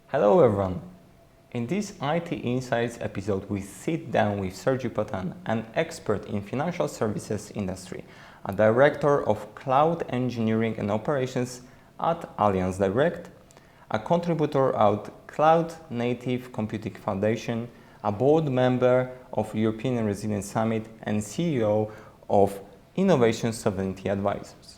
Hello everyone! In this IT Insights episode, we sit down with Sergiu Petean, an expert in financial services industry, a director of cloud engineering and operations at Allianz Direct, a contributor at Cloud Native Computing Foundation, a board member of European Resilience Summit, and CEO of Innovation Sovereignty Advisors.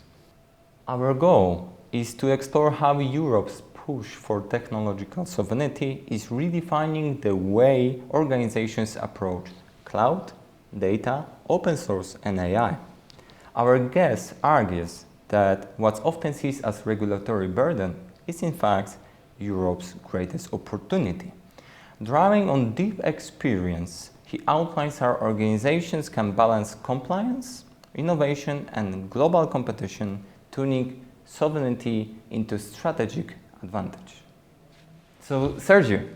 Our goal is to explore how Europe's push for technological sovereignty is redefining the way organizations approach cloud, data, open source, and AI. Our guest argues that what's often seen as regulatory burden is in fact Europe's greatest opportunity. Drawing on deep experience, he outlines how organizations can balance compliance, innovation, and global competition, turning sovereignty into strategic advantage. So, Sergiu,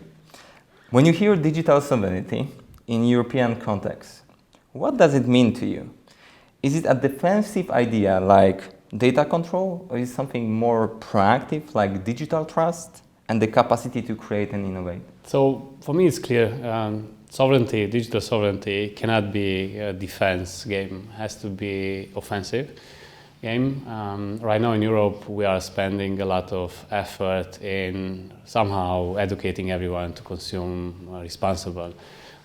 when you hear digital sovereignty in European context, what does it mean to you? Is it a defensive idea like data control, or is it something more proactive like digital trust and the capacity to create and innovate? So, for me, it's clear. Sovereignty, digital sovereignty, cannot be a defense game. It has to be offensive game. Right now in Europe, we are spending a lot of effort in somehow educating everyone to consume a responsible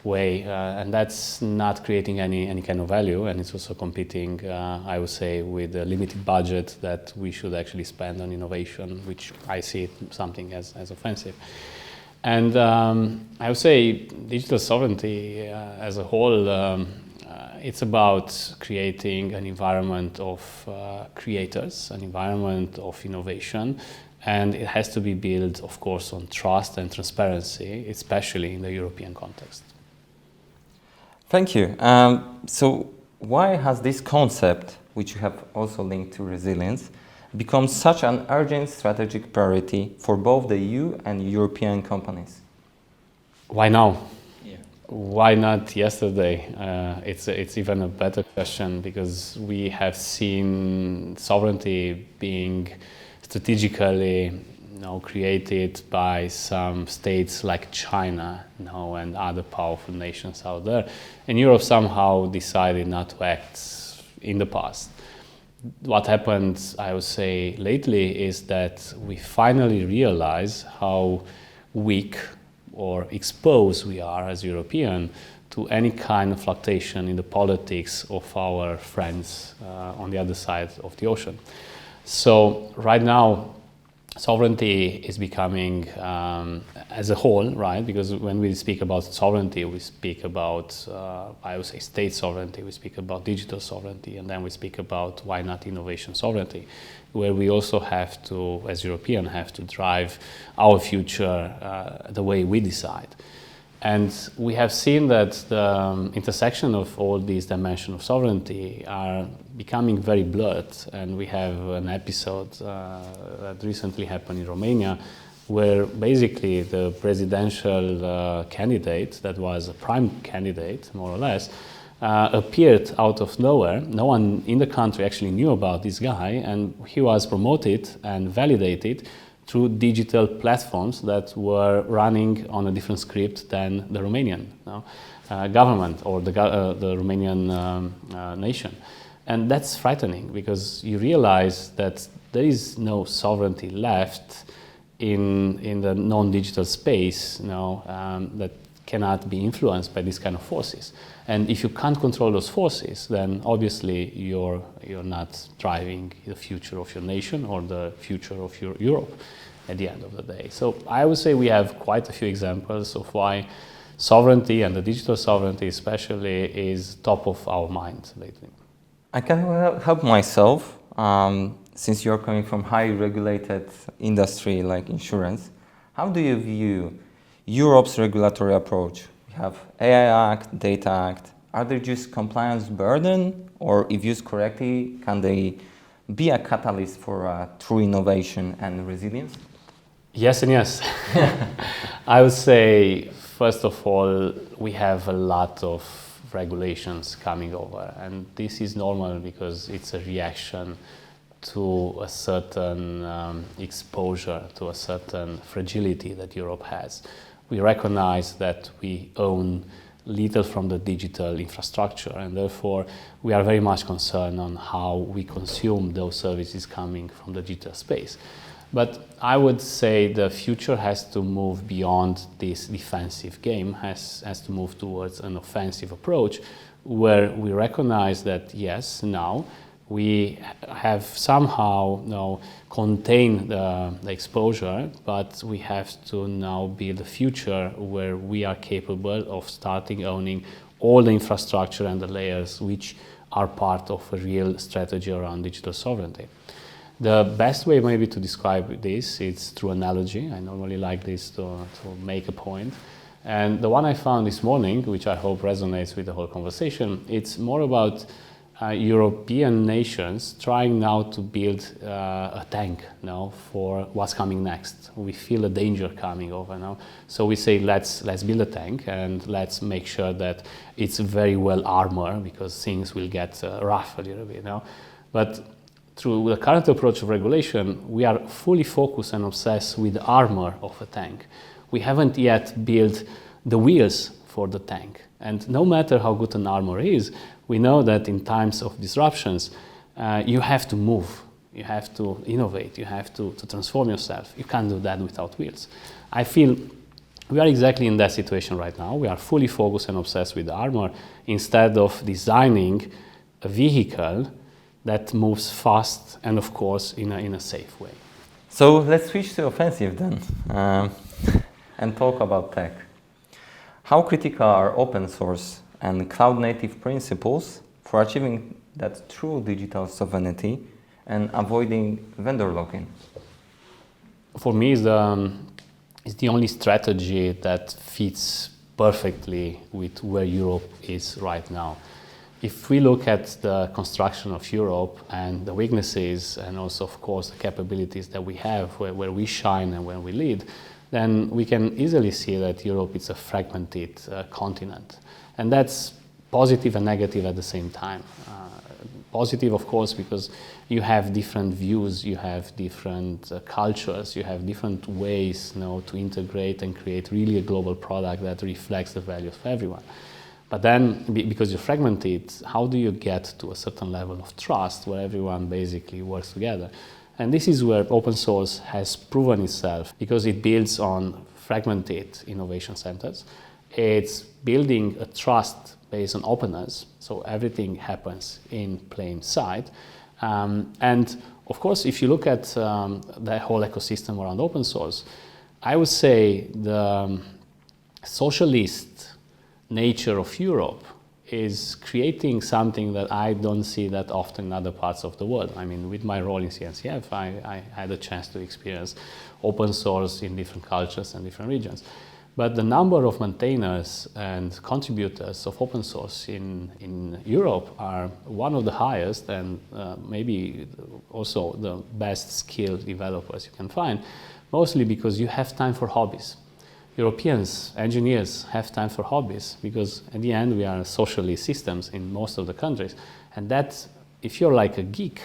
way, and that's not creating any kind of value, and it's also competing, I would say, with a limited budget that we should actually spend on innovation, which I see something as offensive. And I would say digital sovereignty as a whole, it's about creating an environment of creators, an environment of innovation, and it has to be built, of course, on trust and transparency, especially in the European context. Thank you. So why has this concept, which you have also linked to resilience, become such an urgent strategic priority for both the EU and European companies? Why now? Why not yesterday? It's even a better question, because we have seen sovereignty being strategically created by some states like China and other powerful nations out there. And Europe somehow decided not to act in the past. What happened, I would say, lately is that we finally realize how weak or exposed we are as Europeans to any kind of fluctuation in the politics of our friends on the other side of the ocean. So right now, sovereignty is becoming, as a whole, right? Because when we speak about sovereignty, we speak about, I would say, state sovereignty, we speak about digital sovereignty, and then we speak about, why not, innovation sovereignty, where we also have to, as Europeans, have to drive our future the way we decide. And we have seen that the intersection of all these dimensions of sovereignty are becoming very blurred. And we have an episode that recently happened in Romania, where basically the presidential candidate, that was a prime candidate, more or less, appeared out of nowhere. No one in the country actually knew about this guy, and he was promoted and validated through digital platforms that were running on a different script than the Romanian government or the Romanian nation. And that's frightening, because you realize that there is no sovereignty left in the non-digital space that cannot be influenced by these kind of forces. And if you can't control those forces, then obviously you're not driving the future of your nation or the future of your Europe at the end of the day. So I would say we have quite a few examples of why sovereignty, and the digital sovereignty especially, is top of our mind lately. I can help myself, since you're coming from highly regulated industry like insurance. How do you view Europe's regulatory approach? We have AI Act, Data Act. Are they just compliance burden, or if used correctly, can they be a catalyst for true innovation and resilience? Yes and yes. I would say, first of all, we have a lot of regulations coming over, and this is normal because it's a reaction to a certain exposure, to a certain fragility that Europe has. We recognize that we own little from the digital infrastructure, and therefore we are very much concerned on how we consume those services coming from the digital space. But I would say the future has to move beyond this defensive game, has to move towards an offensive approach, where we recognize that yes, now we have somehow contained the exposure, but we have to now build a future where we are capable of starting owning all the infrastructure and the layers which are part of a real strategy around digital sovereignty. The best way maybe to describe this is through analogy. I normally like this to make a point. And the one I found this morning, which I hope resonates with the whole conversation, it's more about European nations trying now to build a tank now for what's coming next. We feel a danger coming over now. So we say, let's build a tank and let's make sure that it's very well armored, because things will get rough a little bit now. But through the current approach of regulation, we are fully focused and obsessed with the armor of a tank. We haven't yet built the wheels for the tank. And no matter how good an armor is, we know that in times of disruptions, you have to move, you have to innovate, you have to transform yourself. You can't do that without wheels. I feel we are exactly in that situation right now. We are fully focused and obsessed with the armor instead of designing a vehicle that moves fast and, of course, in a safe way. So let's switch to offensive then and talk about tech. How critical are open source and cloud-native principles for achieving that true digital sovereignty and avoiding vendor lock-in? For me, it's the only strategy that fits perfectly with where Europe is right now. If we look at the construction of Europe and the weaknesses and also, of course, the capabilities that we have, where we shine and where we lead, then we can easily see that Europe is a fragmented continent. And that's positive and negative at the same time. Positive, of course, because you have different views, you have different cultures, you have different ways to integrate and create really a global product that reflects the values of everyone. But then, because you're fragmented, how do you get to a certain level of trust where everyone basically works together? And this is where open source has proven itself, because it builds on fragmented innovation centers. It's building a trust based on openness, so everything happens in plain sight. And of course, if you look at the whole ecosystem around open source, I would say the socialist nature of Europe is creating something that I don't see that often in other parts of the world. I mean, with my role in CNCF, I had a chance to experience open source in different cultures and different regions. But the number of maintainers and contributors of open source in Europe are one of the highest, and maybe also the best skilled developers you can find, mostly because you have time for hobbies. Europeans, engineers, have time for hobbies, because at the end we are socialist systems in most of the countries. And that, if you're like a geek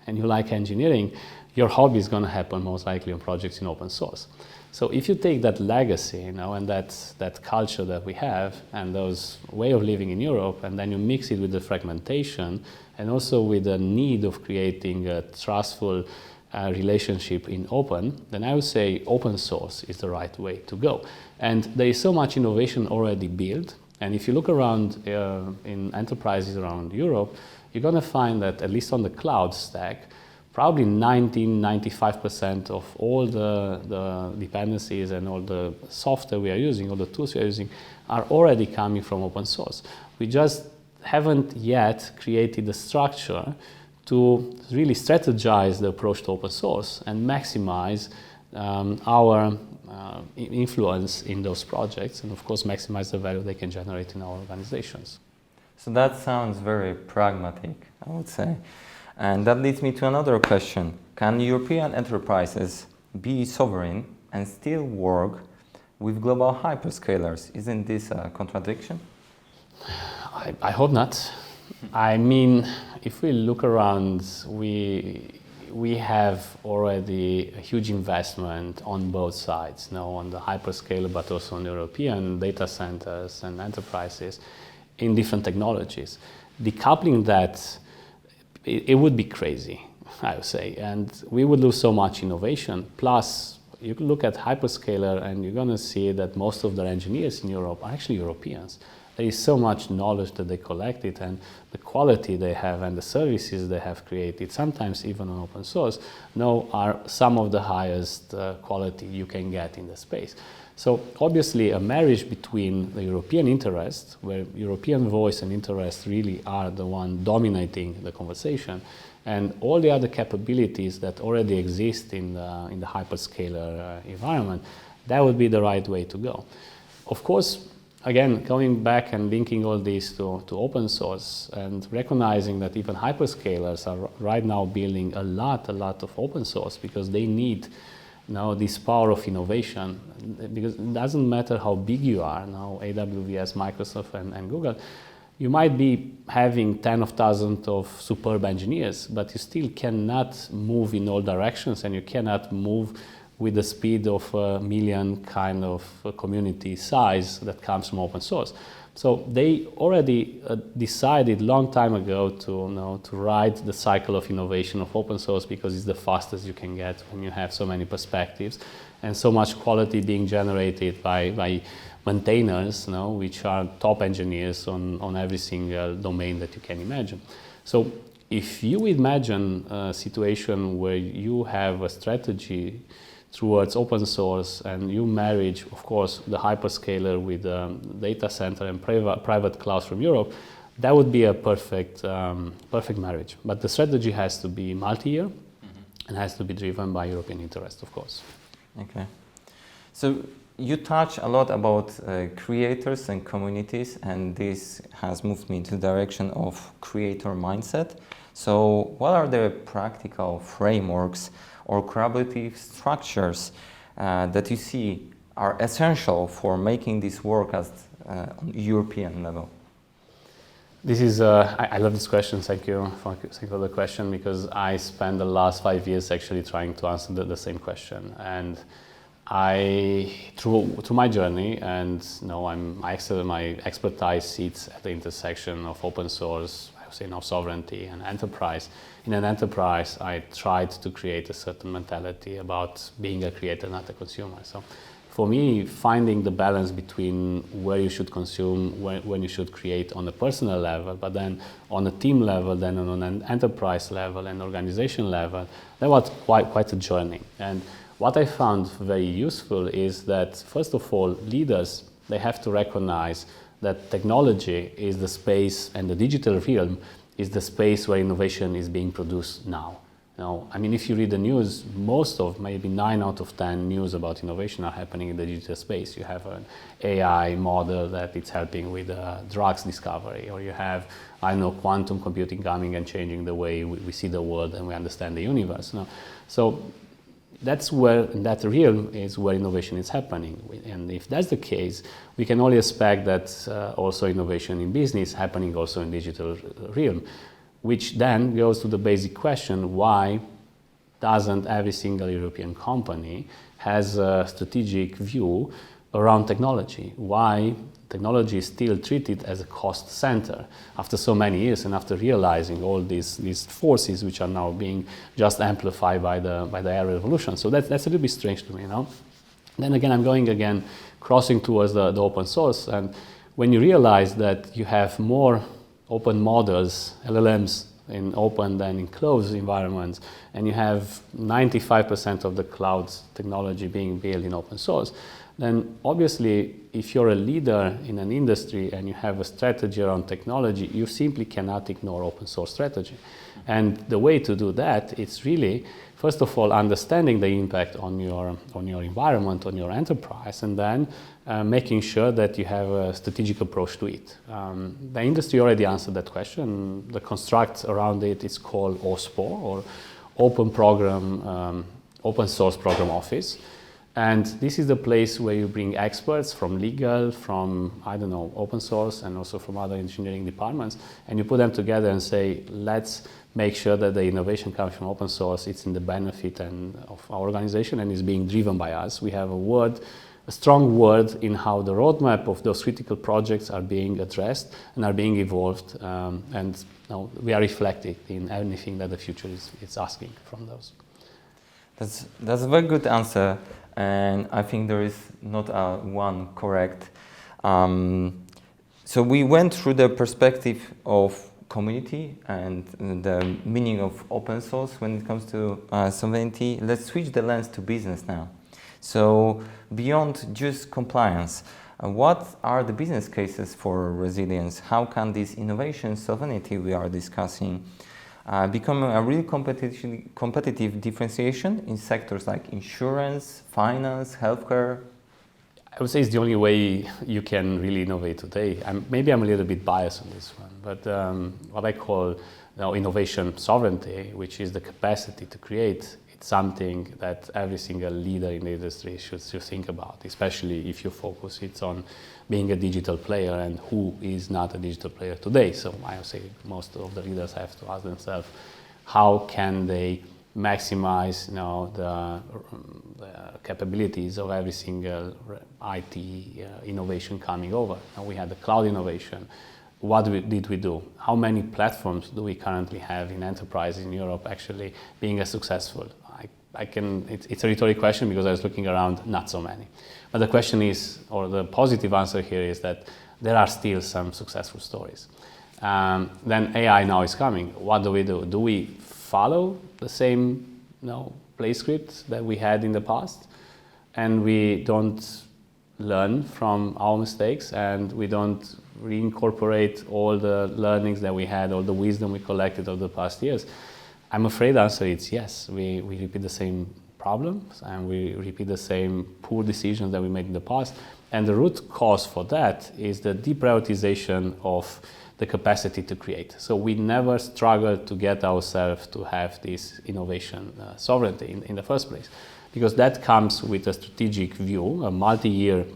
and you like engineering, your hobby is going to happen most likely on projects in open source. So if you take that legacy, and that culture that we have and those way of living in Europe, and then you mix it with the fragmentation and also with the need of creating a trustful relationship in open, then I would say open source is the right way to go. And there is so much innovation already built. And if you look around in enterprises around Europe, you're going to find that at least on the cloud stack, probably 95% of all the dependencies and all the software we are using, all the tools we are using, are already coming from open source. We just haven't yet created the structure to really strategize the approach to open source and maximize our influence in those projects, and of course maximize the value they can generate in our organizations. So that sounds very pragmatic, I would say. And that leads me to another question. Can European enterprises be sovereign and still work with global hyperscalers? Isn't this a contradiction? I hope not. I mean, if we look around, we we have already a huge investment on both sides, on the hyperscaler, but also on European data centers and enterprises in different technologies. Decoupling that, it would be crazy, I would say, and we would lose so much innovation. Plus, you can look at hyperscaler and you're going to see that most of their engineers in Europe are actually Europeans. There is so much knowledge that they collected, and the quality they have and the services they have created, sometimes even on open source, are some of the highest quality you can get in the space. So obviously a marriage between the European interest, where European voice and interest really are the one dominating the conversation, and all the other capabilities that already exist in the hyperscaler environment, that would be the right way to go. Of course, again, going back and linking all this to open source and recognizing that even hyperscalers are right now building a lot of open source because they need this power of innovation, because it doesn't matter how big you are, AWS, Microsoft and Google, you might be having tens of thousands of superb engineers, but you still cannot move in all directions, and you cannot move with the speed of a million kind of community size that comes from open source. So they already decided long time ago to ride the cycle of innovation of open source, because it's the fastest you can get when you have so many perspectives and so much quality being generated by maintainers, which are top engineers on every single domain that you can imagine. So if you imagine a situation where you have a strategy towards open source and you marriage, of course, the hyperscaler with data center and private clouds from Europe, that would be a perfect marriage. But the strategy has to be multi-year and has to be driven by European interest, of course. Okay. So you touch a lot about creators and communities, and this has moved me into the direction of creator mindset. So what are the practical frameworks or collaborative structures that you see are essential for making this work on European level? This is, I love this question. Thank you for the question, because I spent the last 5 years actually trying to answer the same question. And through my journey, and my expertise sits at the intersection of open source, sovereignty and enterprise. In an enterprise, I tried to create a certain mentality about being a creator, not a consumer. So for me, finding the balance between where you should consume, when you should create on a personal level, but then on a team level, then on an enterprise level and organization level, that was quite a journey. And what I found very useful is that, first of all, leaders, they have to recognize that technology is the space, and the digital realm is the space where innovation is being produced now. If you read the news, maybe 9 out of 10 news about innovation are happening in the digital space. You have an AI model that it's helping with drugs discovery, or you have, quantum computing coming and changing the way we see the world and we understand the universe. So that's where, in that realm, is where innovation is happening. And if that's the case, we can only expect that also innovation in business happening also in digital realm, which then goes to the basic question: why doesn't every single European company has a strategic view around technology? Why technology is still treated as a cost center after so many years, and after realizing all these forces which are now being just amplified by the AI revolution? So that's a little bit strange to me, Then again, I'm going crossing towards the open source, and when you realize that you have more open models, LLMs, in open than in closed environments, and you have 95% of the cloud technology being built in open source, then obviously, if you're a leader in an industry and you have a strategy around technology, you simply cannot ignore open source strategy. And the way to do that is really, first of all, understanding the impact on your environment, on your enterprise, and then making sure that you have a strategic approach to it. The industry already answered that question. The construct around it is called OSPO, or Open Source Program Office. And this is the place where you bring experts from legal, from, I don't know, open source, and also from other engineering departments, and you put them together and say, let's make sure that the innovation comes from open source, it's in the benefit of our organization and is being driven by us. We have a strong word in how the roadmap of those critical projects are being addressed and are being evolved, and we are reflecting in anything that the future is asking from those. That's a very good answer, and I think there is not one correct. So we went through the perspective of community and the meaning of open source when it comes to sovereignty. Let's switch the lens to business now. So beyond just compliance, what are the business cases for resilience? How can this innovation sovereignty we are discussing become a real competitive differentiation in sectors like insurance, finance, healthcare? I would say it's the only way you can really innovate today. Maybe I'm a little bit biased on this one, but what I call innovation sovereignty, which is the capacity to create, it's something that every single leader in the industry should think about, especially if you focus it on being a digital player, and who is not a digital player today. So I would say most of the leaders have to ask themselves, how can they maximize the capabilities of every single IT innovation coming over. Now we had the cloud innovation. What did we do? How many platforms do we currently have in enterprises in Europe actually being as successful? It's a rhetorical question because I was looking around, not so many. But the question is, or the positive answer here is that there are still some successful stories. Then AI now is coming. What do? Do we follow the same play script that we had in the past, and we don't learn from our mistakes, and we don't reincorporate all the learnings that we had, all the wisdom we collected over the past years? I'm afraid the answer is yes. We repeat the same problems, and we repeat the same poor decisions that we made in the past. And the root cause for that is the deprioritization of the capacity to create. So we never struggled to get ourselves to have this innovation sovereignty in the first place, because that comes with a strategic view, a multi-year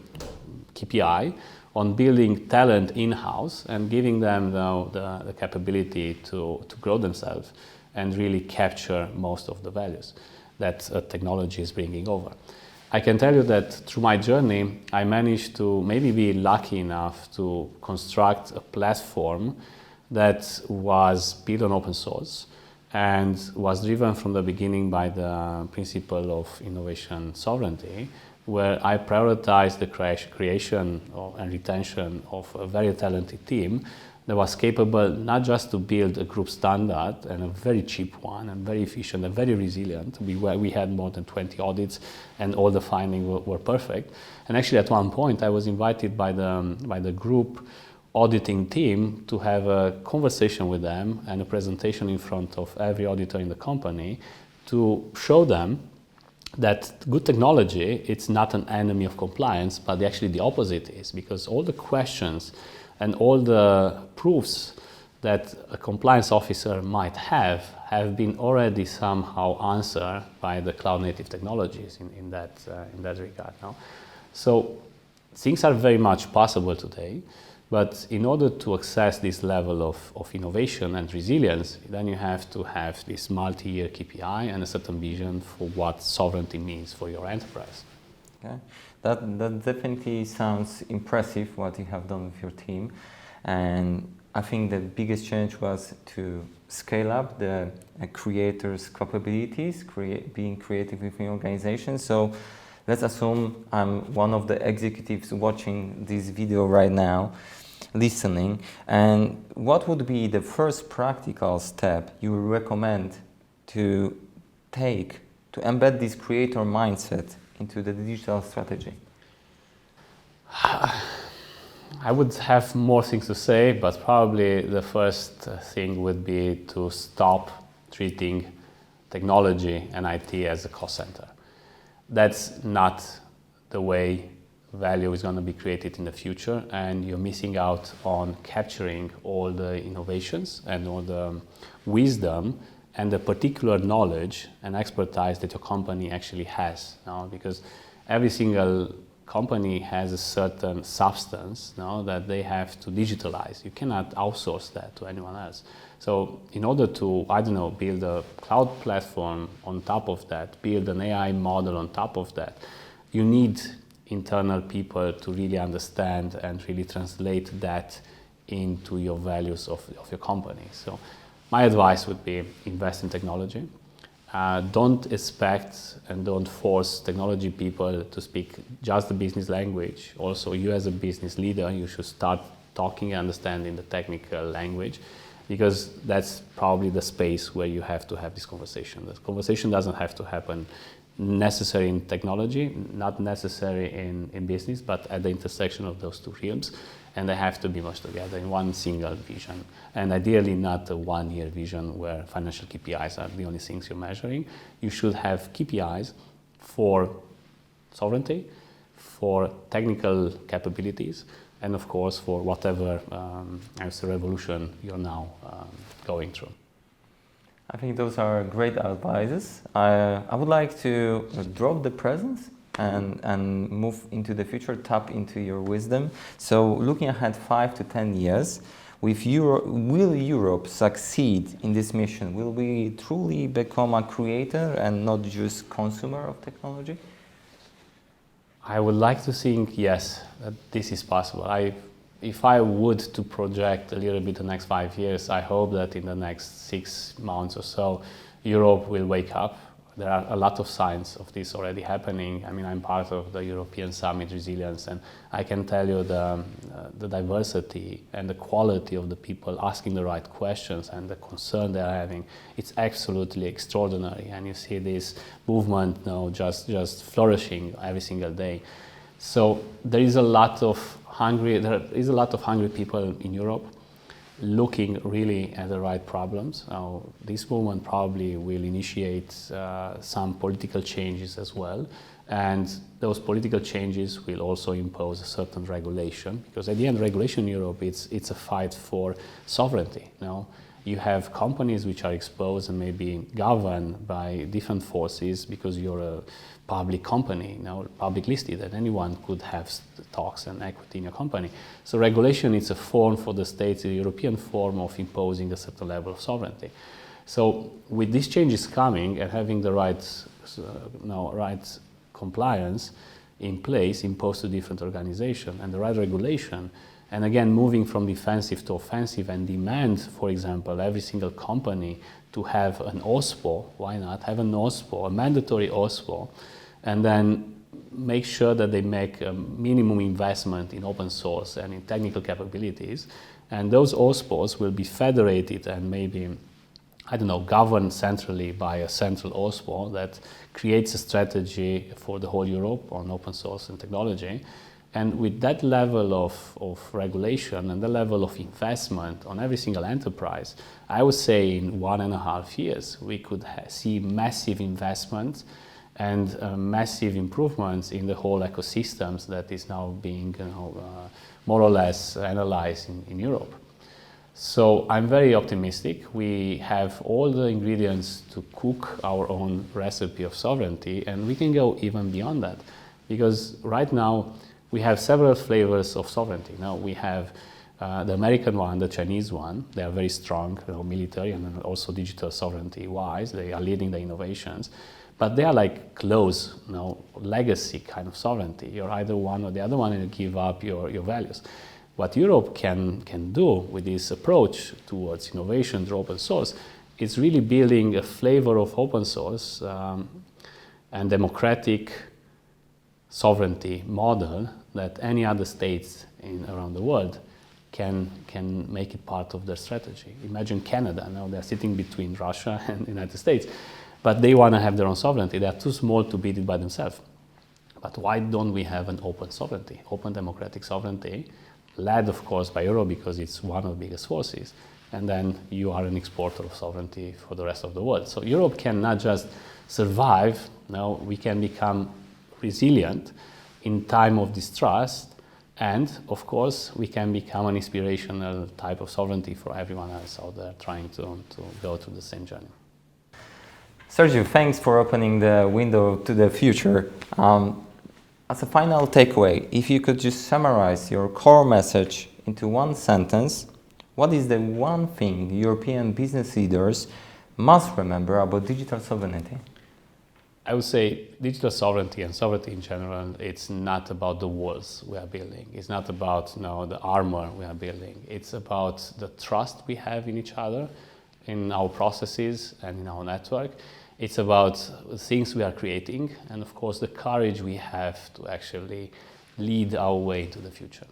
KPI on building talent in-house and giving them the capability to grow themselves and really capture most of the values that technology is bringing over. I can tell you that through my journey, I managed to maybe be lucky enough to construct a platform that was built on open source and was driven from the beginning by the principle of innovation sovereignty, where I prioritized the creation and retention of a very talented team that was capable not just to build a group standard, and a very cheap one, and very efficient and very resilient. We had more than 20 audits, and all the findings were perfect. And actually, at one point, I was invited by the group auditing team to have a conversation with them and a presentation in front of every auditor in the company to show them that good technology, it's not an enemy of compliance, but actually the opposite is, because all the questions and all the proofs that a compliance officer might have been already somehow answered by the cloud native technologies in that regard. No? So things are very much possible today, but in order to access this level of innovation and resilience, then you have to have this multi-year KPI and a certain vision for what sovereignty means for your enterprise. Okay. That definitely sounds impressive, what you have done with your team. And I think the biggest challenge was to scale up the creators' capabilities, being creative within organizations. So let's assume I'm one of the executives watching this video right now, listening. And what would be the first practical step you would recommend to take to embed this creator mindset into the digital strategy? I would have more things to say, but probably the first thing would be to stop treating technology and IT as a cost center. That's not the way value is going to be created in the future, and you're missing out on capturing all the innovations and all the wisdom and the particular knowledge and expertise that your company actually has now, because every single company has a certain substance now that they have to digitalize. You cannot outsource that to anyone else. So in order to, I don't know, build a cloud platform on top of that, build an AI model on top of that, you need internal people to really understand and really translate that into your values of your company. So my advice would be invest in technology. Don't expect and don't force technology people to speak just the business language. Also, you as a business leader, you should start talking and understanding the technical language, because that's probably the space where you have to have this conversation. This conversation doesn't have to happen necessary in technology, not necessary in business, but at the intersection of those two realms, and they have to be merged together in one single vision. And ideally not a one-year vision where financial KPIs are the only things you're measuring. You should have KPIs for sovereignty, for technical capabilities, and of course for whatever revolution you're now going through. I think those are great advices. I would like to drop the present and move into the future, tap into your wisdom. So looking ahead 5 to 10 years, with will Europe succeed in this mission? Will we truly become a creator and not just consumer of technology? I would like to think, yes, that this is possible. If I would to project a little bit the next 5 years, I hope that in the next 6 months or so, Europe will wake up. There are a lot of signs of this already happening. I mean, I'm part of the European Summit Resilience, and I can tell you the diversity and the quality of the people asking the right questions and the concern they are having. It's absolutely extraordinary, and you see this movement now just flourishing every single day. So there is a lot of hungry people in Europe looking really at the right problems. This movement probably will initiate some political changes as well, and those political changes will also impose a certain regulation, because at the end, regulation in Europe, it's a fight for sovereignty. You have companies which are exposed and maybe governed by different forces because you're a public company, public listed, and anyone could have stocks and equity in your company. So regulation is a form for the states, a European form of imposing a certain level of sovereignty. So with these changes coming and having the right compliance in place, imposed to different organizations, and the right regulation, and again, moving from defensive to offensive and demand, for example, every single company to have an OSPO, why not have an OSPO, a mandatory OSPO, and then make sure that they make a minimum investment in open source and in technical capabilities. And those OSPOs will be federated and maybe, governed centrally by a central OSPO that creates a strategy for the whole Europe on open source and technology. And with that level of regulation and the level of investment on every single enterprise, I would say in 1.5 years, we could see massive investments and massive improvements in the whole ecosystems that is now being more or less analyzed in Europe. So I'm very optimistic. We have all the ingredients to cook our own recipe of sovereignty, and we can go even beyond that, because right now we have several flavors of sovereignty. Now we have the American one, the Chinese one. They are very strong, military and also digital sovereignty-wise. They are leading the innovations, but they are like close, legacy kind of sovereignty. You're either one or the other one, and you give up your values. What Europe can do with this approach towards innovation through open source is really building a flavor of open source and democratic sovereignty model that any other states around the world can make it part of their strategy. Imagine Canada. Now they're sitting between Russia and the United States, but they want to have their own sovereignty. They are too small to beat it by themselves. But why don't we have an open sovereignty, open democratic sovereignty, led of course by Europe because it's one of the biggest forces, and then you are an exporter of sovereignty for the rest of the world. So Europe can not just survive, now we can become resilient in time of distrust, and of course we can become an inspirational type of sovereignty for everyone else out there trying to go through the same journey. Sergiu, thanks for opening the window to the future. As a final takeaway, if you could just summarize your core message into one sentence, what is the one thing European business leaders must remember about digital sovereignty? I would say digital sovereignty and sovereignty in general, it's not about the walls we are building. It's not about the armor we are building. It's about the trust we have in each other, in our processes and in our network. It's about the things we are creating and of course the courage we have to actually lead our way to the future.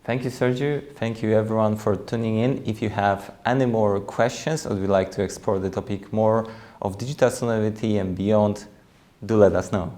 Thank you, Sergiu. Thank you everyone for tuning in. If you have any more questions or would like to explore the topic more of digital sovereignty and beyond, do let us know.